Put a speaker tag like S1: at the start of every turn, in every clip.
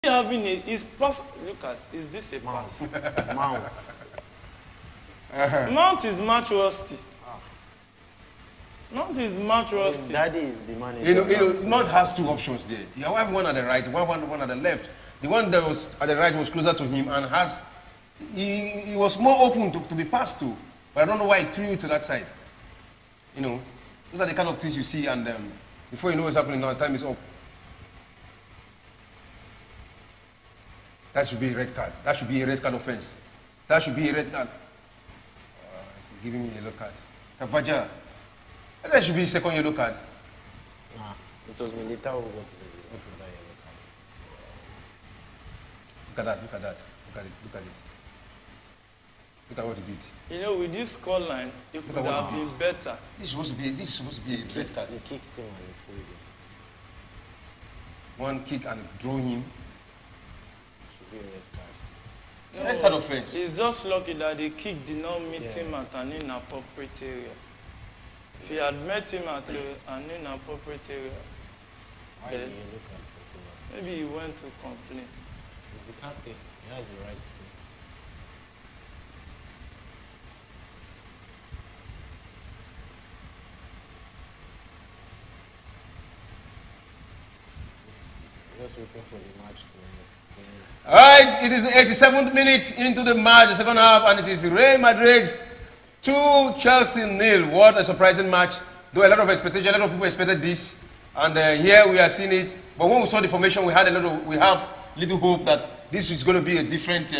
S1: having is pass. Look at, is this a pass?
S2: Mount.
S1: Mount is match rusty. Mount is match rusty.
S2: Daddy is the manager.
S3: You know, Mount has two options there. You have one at the right, one at the left. The one that was at the right was closer to him and he was more open to be passed to. But I don't know why he threw it to that side. You know, those are the kind of things you see, and before you know what's happening now, time is up. That should be a red card. That should be a red card offense. That should be a red card. It's giving me a yellow card. Kavaja. That should be a second yellow card.
S2: Nah, it was Militao who got that yellow card.
S3: Look at that, look at that. Look at it, look at it. Look at what he did.
S1: You know, with this scoreline, it could have been better.
S3: This is supposed to be a red card.
S2: They kicked him and he pulled him.
S3: One kick and throw him.
S2: Should be a red card.
S3: It's a red card offense.
S1: He's just lucky that the kick did not meet him at an inappropriate area. If he had met him at an inappropriate area,
S2: Why did you look at it?
S1: maybe he went to complain.
S2: He's the captain. He has the right to. Just waiting for the match to end.
S3: All right, it is the 87th minute into the match, the second half, and it is Real Madrid 2, Chelsea 0. What a surprising match. Though a lot of expectation, a lot of people expected this, and here we are seeing it. But when we saw the formation, we have little hope that this is going to be a different.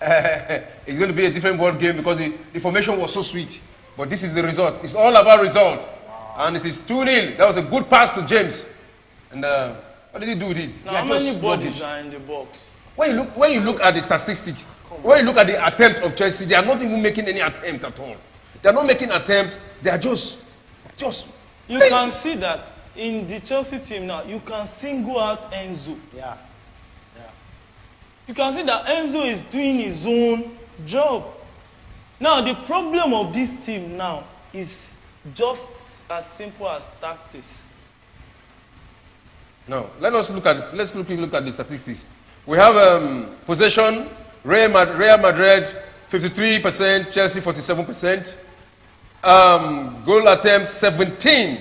S3: It's going to be a different world game because the formation was so sweet. But this is the result. It's all about result, and it is 2-0. That was a good pass to James, and. What did he do with it?
S1: Now, how many bodies are in the box?
S3: When you look at the statistics, when you look at the attempt of Chelsea, they are not even making any attempt at all. They are not making attempt. They are just.
S1: You can see that in the Chelsea team now. You can single out Enzo.
S2: Yeah.
S1: You can see that Enzo is doing his own job. Now the problem of this team now is just as simple as tactics.
S3: No, let's look at the statistics. We have possession, Real Madrid 53%, Chelsea 47%. Goal attempts 17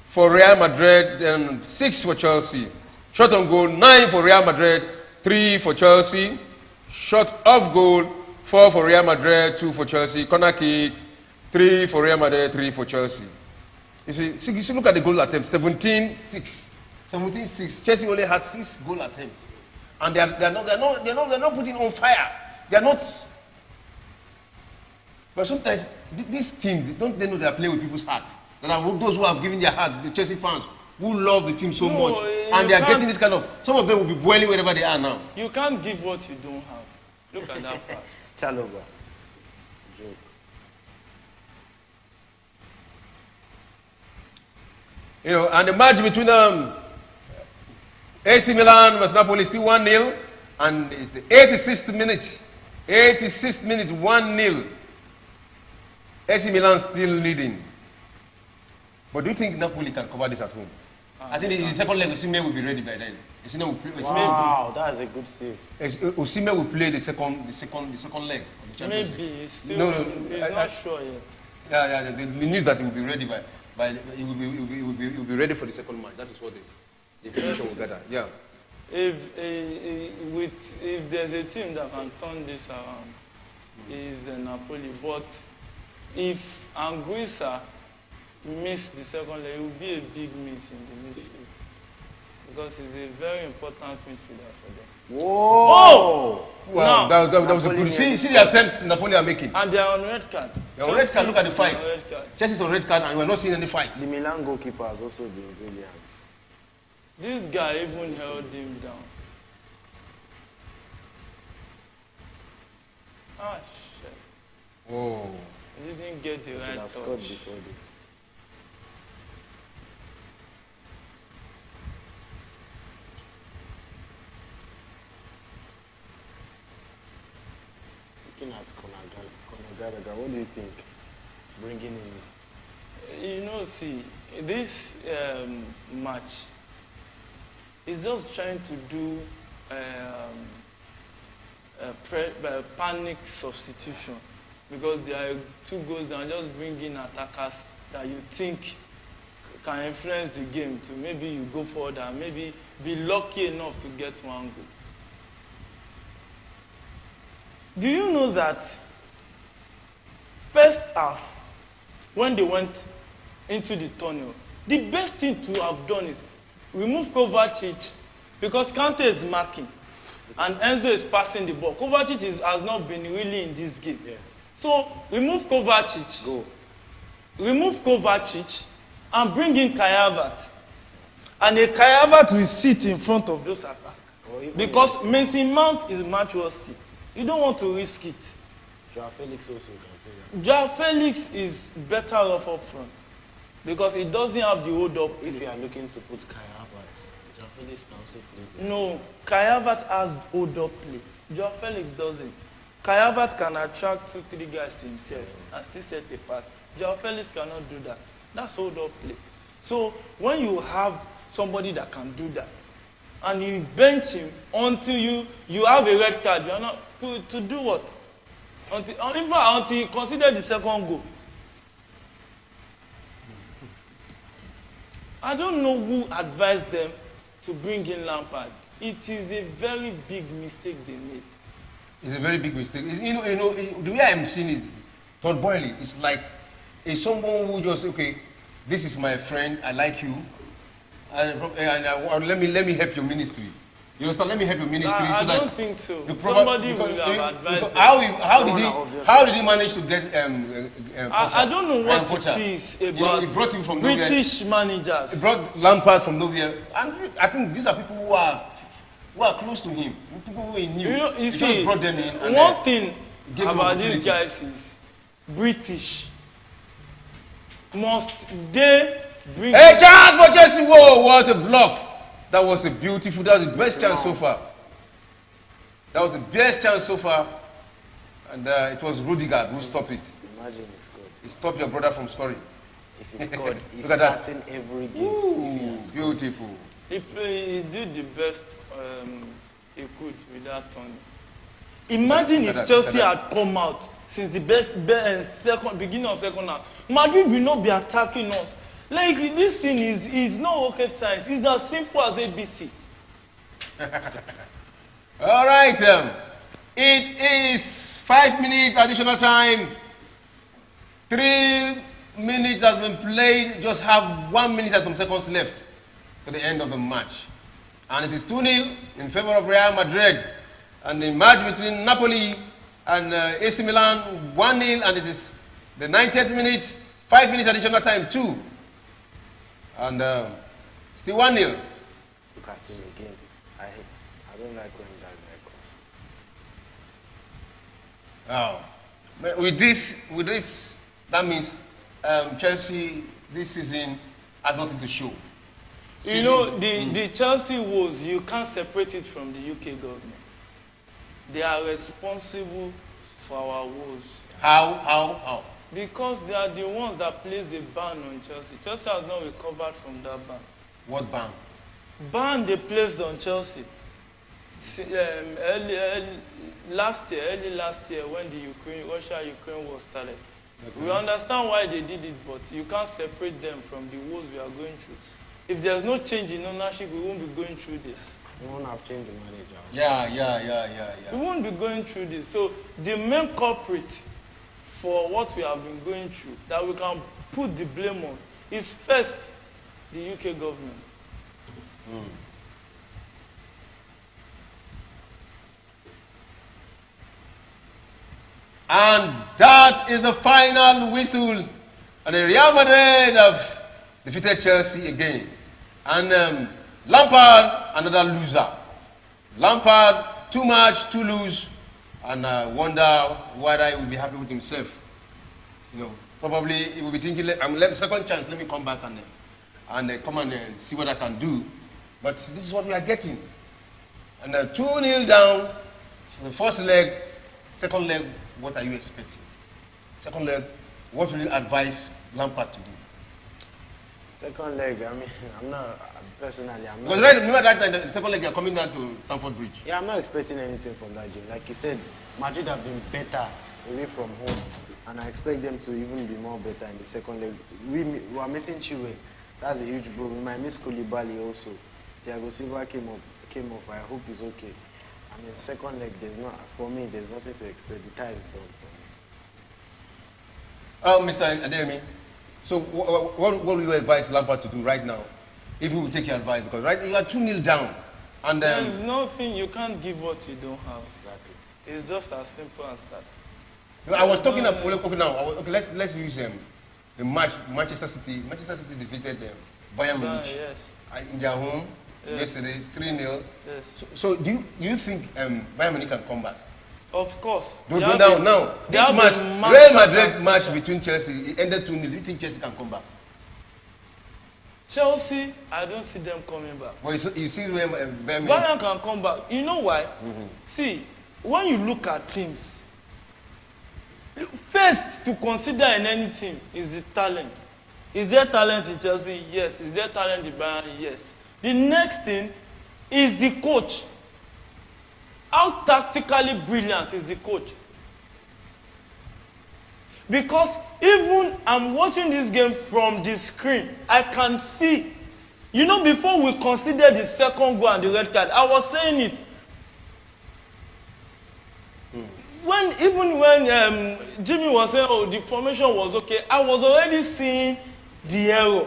S3: for Real Madrid and 6 for Chelsea. Shot on goal 9 for Real Madrid, 3 for Chelsea. Shot off goal 4 for Real Madrid, 2 for Chelsea. Corner kick 3 for Real Madrid, 3 for Chelsea. You see, look at the goal attempts 17-6. 17-6. Chelsea only had 6 goal attempts, and they're not putting on fire. They're not. But sometimes these teams don't they know they are playing with people's hearts. There are those who have given their heart, the Chelsea fans who love the team so much, and they are getting this kind of. Some of them will be boiling wherever they are now.
S1: You can't give what you don't have. Look at that pass.
S2: Chalobah. Joke.
S3: You know, and the match between AC Milan versus Napoli is still 1-0, and it's the 86th minute. 86th minute, 1-0. AC Milan still leading. But do you think Napoli can cover this at home? I think in the second leg, Osimhen will be ready by then.
S2: Wow, that's a good save.
S3: Osimhen will play the second leg of the Champions League.
S1: Maybe he's still he's not sure yet.
S3: Yeah. The news that he will be ready he will be ready for the second match. That is what the information will gather. Yeah.
S1: If there's a team that can turn this around, is Napoli. But if Anguissa miss the second leg, it will be a big miss in the midfield because he's a very important midfielder for them.
S2: Whoa!
S1: Oh!
S3: Wow, that was a good. See the attempt Napoli are making.
S1: And they are on red card.
S3: They are on red card. Look at the fight.
S1: Chelsea's
S3: on red card, and we're not seeing any fights.
S2: The Milan goalkeeper has also been brilliant.
S1: This guy even held him down. Ah, shit.
S3: Oh.
S1: He didn't get the right touch.
S2: Scored before this. Looking at Conor Gallagher, what do you think? Bringing him in.
S1: You know, see, this match is just trying to do panic substitution because there are 2 goals down. Just bring in attackers that you think can influence the game to maybe you go forward and maybe be lucky enough to get 1 goal. Do you know that first half, when they went into the tunnel, the best thing to have done is remove Kovacic because Kante is marking and Enzo is passing the ball. Kovacic has not been really in this game.
S2: Yeah.
S1: So remove Kovacic.
S2: Go.
S1: Remove Kovacic and bring in Kai Havertz. And a Kai Havertz will sit in front of those attacks. Because Mason Mount is match rusty. You don't want to risk it.
S2: Joao Felix also can play that.
S1: Joao Felix is better off up front. Because he doesn't have the hold up.
S2: If you are looking to put Kai Havertz, Joao Felix can also play.
S1: No, Kai Havertz has hold up play. Joao Felix doesn't. Kai Havertz can attract 2-3 guys to himself and still set a pass. Joao Felix cannot do that. That's hold up play. So when you have somebody that can do that, and you bench him until you have a red card, you are not to do what? Until you consider the second goal. I don't know who advised them to bring in Lampard. It is a very big mistake they made.
S3: It's a very big mistake. The way I'm seeing it, Todd Boehly, it's like someone who just, okay, this is my friend, I like you, and let me help your ministry. You understand? Let me help your ministry.
S1: I
S3: so
S1: don't
S3: that
S1: think so.
S3: Somebody
S1: will have advised them.
S3: How did he manage to get
S1: I don't know what it is about
S3: he brought him from
S1: British managers.
S3: He brought Lampard from nowhere. And I think these are people who are close to him. People who he knew.
S1: You
S3: he
S1: see,
S3: just brought them in. And
S1: one thing
S3: gave
S1: about these guys is British. Must they bring...
S3: Hey, chance for Chelsea! Whoa, what a block! That was a beautiful, that was the best chance so far. That was the best chance so far. And it was Rudiger who stopped it.
S2: Imagine he scored.
S3: He stopped your brother from scoring.
S2: If he scored, he's
S3: Look at that.
S2: starting every game.
S3: Ooh, beautiful.
S1: If he did the best he could with that turn. Imagine if Chelsea had come out since the beginning of second half. Madrid will not be attacking us. Like, this thing is not rocket science. It's as simple as ABC.
S3: All right. It is 5 minutes additional time. 3 minutes has been played. Just have 1 minute and some seconds left to the end of the match. And it is 2-0 in favor of Real Madrid. And the match between Napoli and AC Milan, 1-0. And it is the 90th minute, 5 minutes additional time, 2. And still 1-0.
S2: Look at him again. I don't like when that guy crosses.
S3: Oh. But with this, that means Chelsea this season has nothing to show.
S1: You know, the Chelsea woes, you can't separate it from the UK government. They are responsible for our woes.
S3: How?
S1: Because they are the ones that place a ban on Chelsea. Chelsea has not recovered from that ban.
S3: What ban?
S1: Ban they placed on Chelsea. Early last year when the Russia-Ukraine war started. Okay. We understand why they did it, but you can't separate them from the wars we are going through. If there's no change in ownership, we won't be going through this.
S2: We won't have changed the manager.
S3: Yeah.
S1: We won't be going through this. So the main culprit for what we have been going through, that we can put the blame on, is first the UK government.
S3: And that is the final whistle. And the Real Madrid have defeated Chelsea again. And Lampard, another loser. Lampard, too much, too loose. And I wonder whether he will be happy with himself. You know, probably he will be thinking, second chance, let me come back and come and see what I can do. But this is what we are getting. And 2-0 down for the first leg. Second leg, what are you expecting? Second leg, what will you advise Lampard to do?
S2: Second leg, I mean, I'm not, personally, I'm
S3: Because
S2: not.
S3: remember that time, the second leg, they are coming down to Stamford Bridge.
S2: Yeah, I'm not expecting anything from that game. Like you said, Madrid have been better away from home, and I expect them to even be more better in the second leg. We are missing Chilwell. That's a huge blow. We might miss Koulibaly also. Thiago Silva came off. I hope he's okay. I mean, second leg, for me, there's nothing to expect. The tie is done for me.
S3: Mr. Adeyemi, so what will you advise Lampard to do right now, if he will take your advice? Because you are 2-0 down, and
S1: There is nothing, you can't give what you don't have.
S2: Exactly.
S1: It's just as simple as that.
S3: I was talking about let's use the match Manchester City. Manchester City defeated Bayern Munich
S1: Yes.
S3: in their home yesterday, 3-0.
S1: Yes.
S3: So do you think Bayern Munich can come back?
S1: Of course.
S3: Now, this match, Real Madrid match between Chelsea, it ended 2-0. Do you think Chelsea can come back?
S1: Chelsea, I don't see them coming back.
S3: Well, you see Bayern Munich.
S1: Bayern can come back. You know why? See, when you look at teams, first to consider in any team is the talent. Is there talent in Chelsea? Yes. Is there talent in Bayern? Yes. The next thing is the coach. How tactically brilliant is the coach? Because even I'm watching this game from the screen, I can see, before we consider the second goal and the red card, I was saying it. Even when Jimmy was saying, oh, the formation was okay, I was already seeing the error.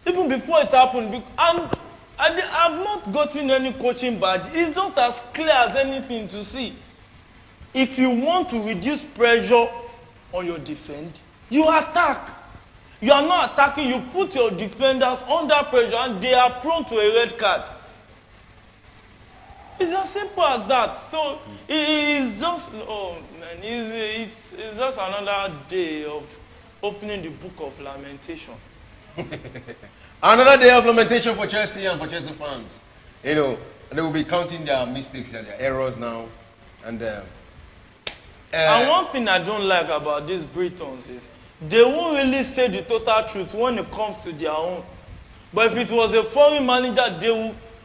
S1: Even before it happened, and I've not gotten any coaching badge. It's just as clear as anything to see. If you want to reduce pressure on your defense, you attack. You are not attacking, you put your defenders under pressure and they are prone to a red card. It's as simple as that. So it's just, it's just another day of opening the book of lamentation.
S3: Another day of lamentation for Chelsea and for Chelsea fans. They will be counting their mistakes and their errors now. And
S1: one thing I don't like about these Britons is they won't really say the total truth when it comes to their own. But if it was a foreign manager,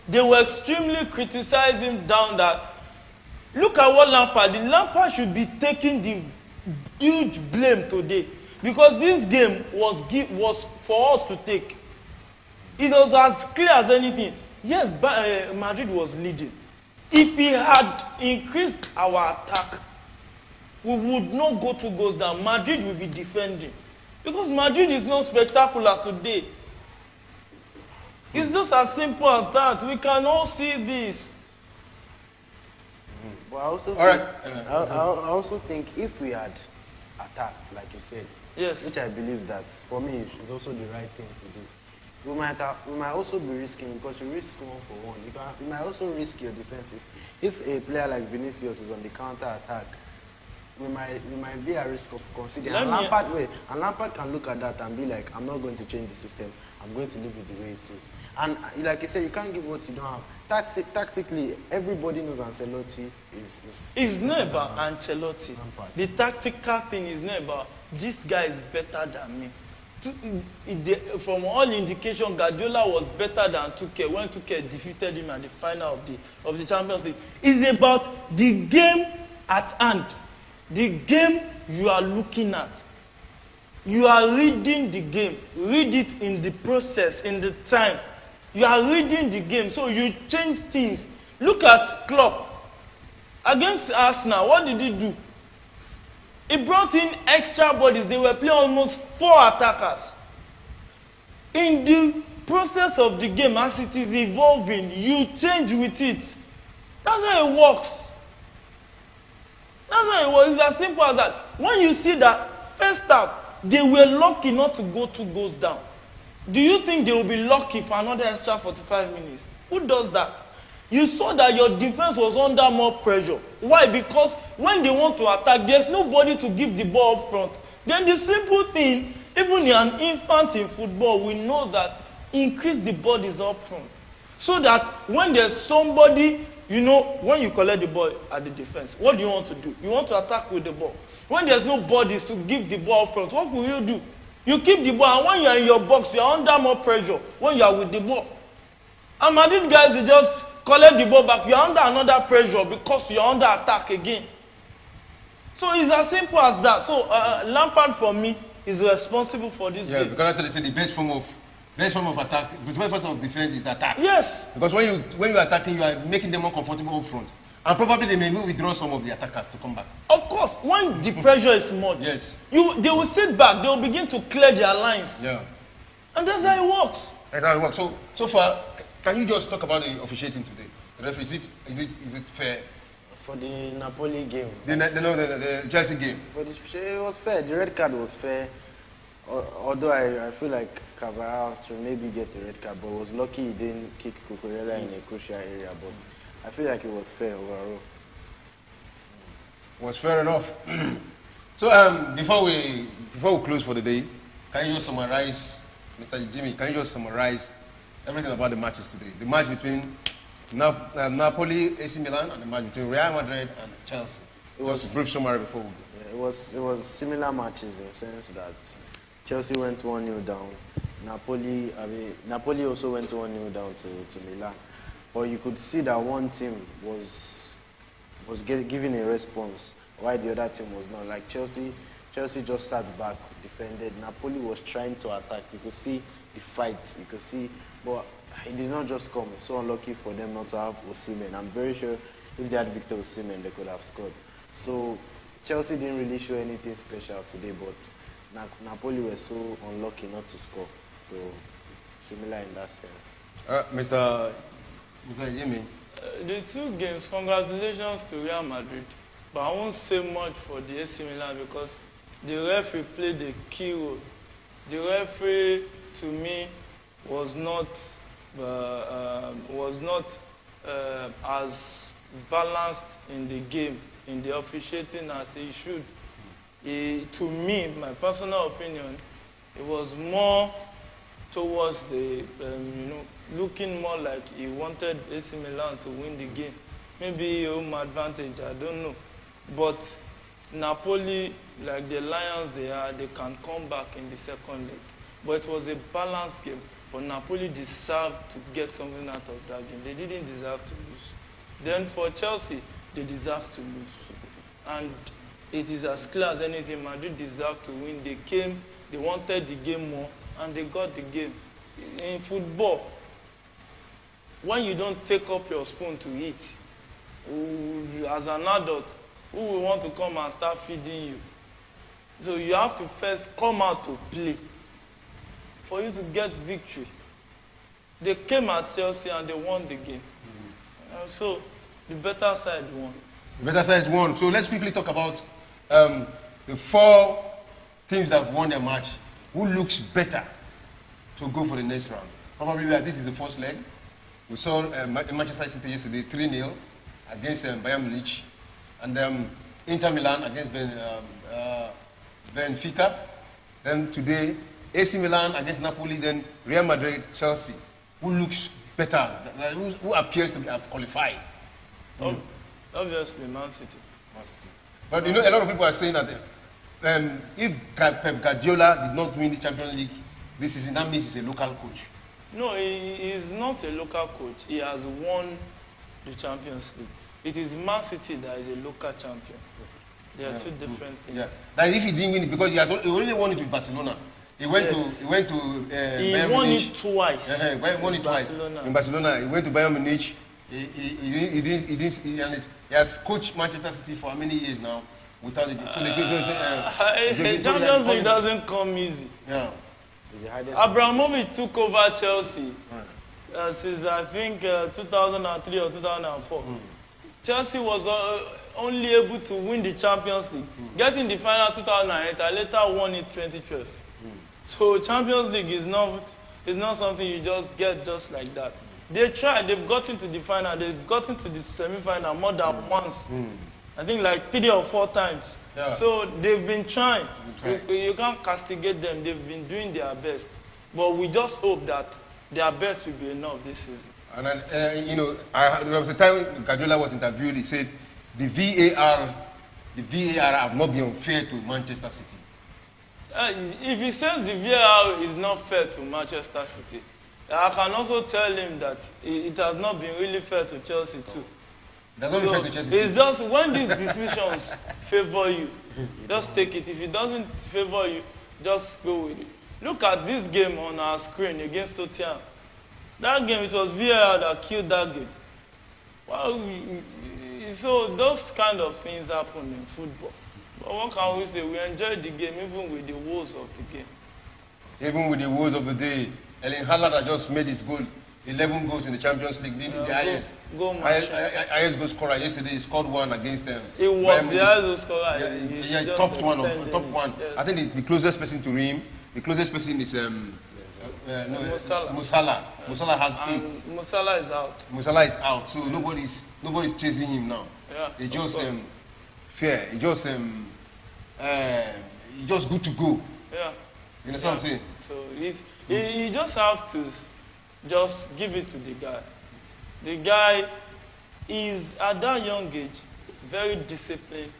S1: they will extremely criticize him down that. Look at what Lampard should be taking the huge blame today. Because this game was for us to take. It was as clear as anything. Yes, Madrid was leading. If he had increased our attack, we would not go 2 goals down. Madrid will be defending. Because Madrid is not spectacular today. It's just as simple as that. We can all see this.
S2: But I also I also think if we had attacked, like you said,
S1: yes,
S2: which I believe that for me is also the right thing to do. We might also be risking, because you risk 1-for-1. You might also risk your defense if a player like Vinicius is on the counter attack. We might be at risk of considering. And Lampard can look at that and be like, I'm not going to change the system. I'm going to leave it the way it is. And like you said, you can't give what you don't have. Tactically, everybody knows Ancelotti is
S1: it's not about Ancelotti.
S2: Lampard.
S1: The tactical thing is not about this guy is better than me. From all indication, Guardiola was better than Tuchel when Tuchel defeated him at the final of the Champions League. It's about the game at hand. The game you are looking at. You are reading the game. Read it in the process, in the time. You are reading the game, so you change things. Look at Klopp. Against Arsenal, what did he do? He brought in extra bodies. They were playing almost 4 attackers. In the process of the game, as it is evolving, you change with it. That's how it works. That's how it works. It's as simple as that. When you see that first half, they were lucky not to go 2 goals down. Do you think they will be lucky for another extra 45 minutes? Who does that? You saw that your defense was under more pressure. Why? Because when they want to attack, there's nobody to give the ball up front. Then the simple thing, even an infant in football, we know that increase the bodies up front. So that when there's somebody, when you collect the ball at the defense, what do you want to do? You want to attack with the ball. When there's no bodies to give the ball up front, what will you do? You keep the ball, and when you are in your box, you are under more pressure when you are with the ball. And Madrid guys, they just collect the ball back. You are under another pressure because you are under attack again. So it's as simple as that. So Lampard, for me, is responsible for this game.
S3: Yeah, because that's what they say, the best form of attack, the best form of defense is attack.
S1: Yes.
S3: Because when you are attacking, you are making them more comfortable up front. And probably they may even withdraw some of the attackers to come back.
S1: Of course, when the pressure is much,
S3: yes,
S1: they will sit back, they will begin to clear their lines.
S3: Yeah.
S1: And that's how it works.
S3: That's how it works. So far, can you just talk about the officiating today? The referee, is it fair?
S2: For the Napoli game.
S3: The Chelsea game.
S2: It was fair. The red card was fair. Although I feel like Cavara should maybe get the red card, but was lucky he didn't kick Cucurella in a crucial area. But I feel like it was fair overall.
S3: Was fair enough. So before we close for the day, can you just summarize, Mr. Jimmy? Can you just summarize everything about the matches today? The match between Napoli, AC Milan, and the match between Real Madrid and Chelsea. Just a brief summary before we go.
S2: Yeah, it was similar matches in the sense that Chelsea went 1-0 down. Napoli also went 1-0 down to Milan. But you could see that one team was giving a response, while the other team was not. Like Chelsea just sat back, defended. Napoli was trying to attack. You could see the fight. You could see, but it did not just come. So unlucky for them not to have Osimhen. I'm very sure if they had Victor Osimhen, they could have scored. So Chelsea didn't really show anything special today, but Napoli were so unlucky not to score. So similar in that sense.
S3: Mr. Yemi.
S1: The two games, congratulations to Real Madrid. But I won't say much for the AC Milan because the referee played a key role. The referee, to me, was not as balanced in the game, in the officiating as he should. To me, my personal opinion, it was more towards the, looking more like he wanted AC Milan to win the game. Maybe home advantage, I don't know. But Napoli, like the Lions they are, they can come back in the second leg. But it was a balanced game. But Napoli deserved to get something out of that game. They didn't deserve to lose. Then for Chelsea, they deserve to lose. And it is as clear as anything, Madrid deserved to win. They came, they wanted the game more, and they got the game. In football, when you don't take up your spoon to eat, as an adult, who will want to come and start feeding you? So you have to first come out to play for you to get victory. They came at Chelsea and they won the game. And so the better side won.
S3: The better side won. So let's quickly talk about the four teams that have won their match. Who looks better to go for the next round? Probably this is the first leg. We saw Manchester City yesterday 3-0 against Bayern Munich, and Inter Milan against Benfica. Then today, AC Milan against Napoli, then Real Madrid, Chelsea. Who looks better? Who appears to have qualified?
S1: Obviously, Man City.
S3: Man City. But a lot of people are saying that if Pep Guardiola did not win the Champions League this season, that means he's a local coach.
S1: No, he is not a local coach. He has won the Champions League. It is Man City that is a local champion. They are two different things.
S3: Yes. That if he didn't win it, because he only won it with Barcelona. He went to
S1: He
S3: Bayern
S1: won
S3: Munich.
S1: it twice.
S3: He won it twice in Barcelona. He went to Bayern Munich. He has coached Manchester City for how many years now without it.
S1: Champions League doesn't come easy.
S3: Yeah.
S1: Abramovich took over Chelsea since I think 2003 or 2004. Chelsea was only able to win the Champions League, getting the final 2008. I later won it 2012. So Champions League is not something you just get just like that. They tried. They've gotten to the final. They've gotten to the semi-final more than once. I think like 3 or 4 times.
S3: Yeah.
S1: So they've been trying. You can't castigate them. They've been doing their best. But we just hope that their best will be enough this season.
S3: And then, there was a time Guardiola was interviewed. He said the VAR have not been unfair to Manchester City.
S1: If he says the VAR is not fair to Manchester City, I can also tell him that it has not been really fair to Chelsea too.
S3: They're not fair to Chelsea
S1: It's just when these decisions favor you, just take it. If it doesn't favor you, just go with it. Look at this game on our screen against Tottenham. That game, it was VAR that killed that game. Well, so those kind of things happen in football. But what can we say? We enjoyed the game even with the woes of the game.
S3: Even with the woes of the day, Haaland had just made his goal. 11 goals in the Champions League, the highest goal scorer yesterday. He scored one against them.
S1: It was the highest goal scorer.
S3: Yeah, top one. Yes. I think the closest person to him, the closest person is Musala. Musala has 8.
S1: Musala is out.
S3: Musala is out, so nobody's chasing him now.
S1: Yeah,
S3: it's just fair. It's just good to go.
S1: Yeah.
S3: You understand what I'm saying?
S1: So he just have to just give it to the guy. The guy is at that young age very disciplined,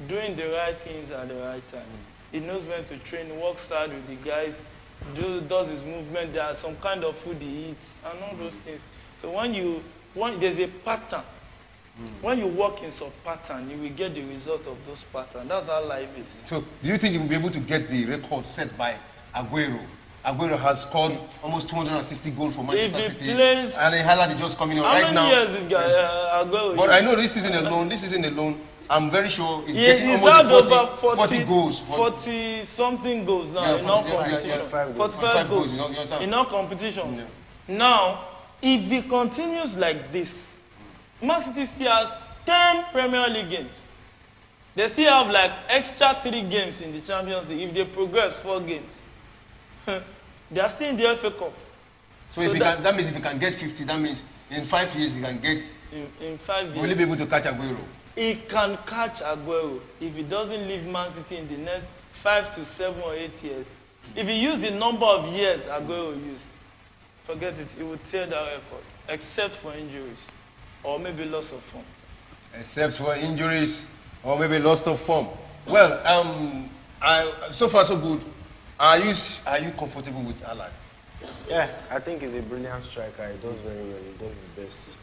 S1: doing the right things at the right time. He knows when to train, works hard with the guys, does his movement. There are some kind of food he eats and all those things. So when there's a pattern, when you work in some pattern, you will get the result of those patterns. That's how life is.
S3: So do you think he will be able to get the record set by Aguero? Aguero has scored almost 260 goals for Manchester City. And Haaland is just coming on right now.
S1: How many years did Aguero?
S3: But I know this season alone, I'm very sure he's getting almost 40 goals.
S1: 40-something goals now in all competitions.
S2: 45
S1: goals in all competitions. Yeah. Now, if he continues like this, Man City still has 10 Premier League games. They still have like extra 3 games in the Champions League. If they progress 4 games, they are still in the FA Cup.
S3: So if that means if he can get 50, that means in 5 years he can get.
S1: In 5 years.
S3: Will he be able to catch Aguero?
S1: He can catch Aguero if he doesn't leave Man City in the next 5 to 7 or 8 years. If he used the number of years Aguero used, forget it, he would tear that record, except for injuries or maybe loss of form.
S3: Except for injuries or maybe loss of form. Well, so far so good. Are you comfortable with Haaland?
S2: Yeah, I think he's a brilliant striker. He does very well. He does his best.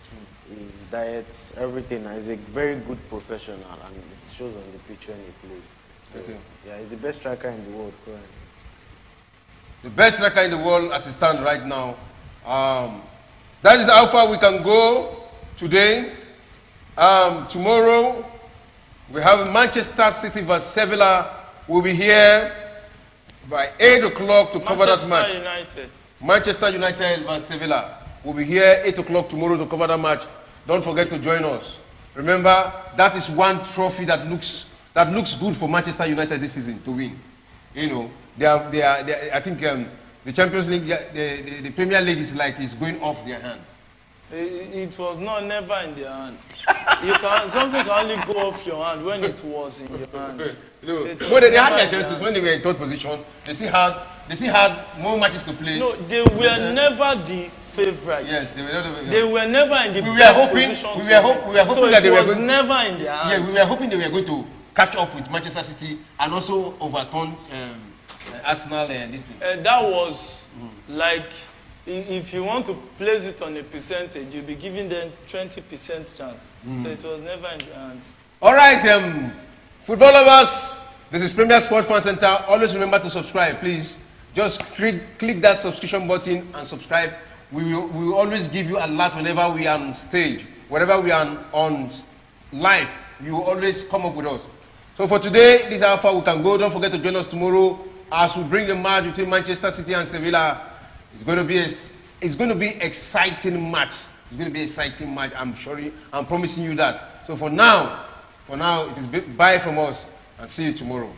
S2: His diet, everything. He's a very good professional, and it shows on the pitch when he plays. So, yeah, he's the best striker in the world currently.
S3: The best striker in the world as it stands right now. That is how far we can go today. Tomorrow, we have Manchester City vs Sevilla. We'll be here by 8 o'clock to cover that match. Manchester United vs Sevilla. We'll be here 8 o'clock tomorrow to cover that match. Don't forget to join us. Remember, that is one trophy that looks good for Manchester United this season to win. You know, I think the Champions League, the Premier League is going off their hand.
S1: It was never in their hand. Something can only go off your hand when it was in your hand.
S3: No, they had their chances when they were in third position. They still had more matches to play.
S1: No, they were never the favourite.
S3: Yes, they were never.
S1: They were never in the
S3: position. We were hoping that they were going.
S1: Never in their hands.
S3: Yeah, we were hoping they were going to catch up with Manchester City and also overturn Arsenal and this thing.
S1: That was like, if you want to place it on a percentage, you'll be giving them 20% chance. So it was never in their hands.
S3: All right, football lovers, this is Premier Sport Fan Center. Always remember to subscribe, please. Just click that subscription button and subscribe. We will always give you a lot whenever we are on stage. Whenever we are on live, you will always come up with us. So for today, this is how far we can go. Don't forget to join us tomorrow as we bring the match between Manchester City and Sevilla. It's going to be exciting match. It's going to be an exciting match. I'm promising you that. So for now, it is bye from us and see you tomorrow.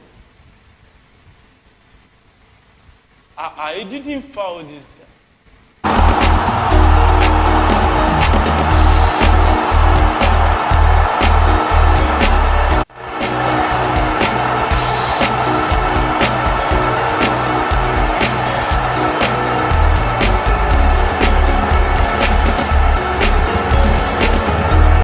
S1: I didn't foul this.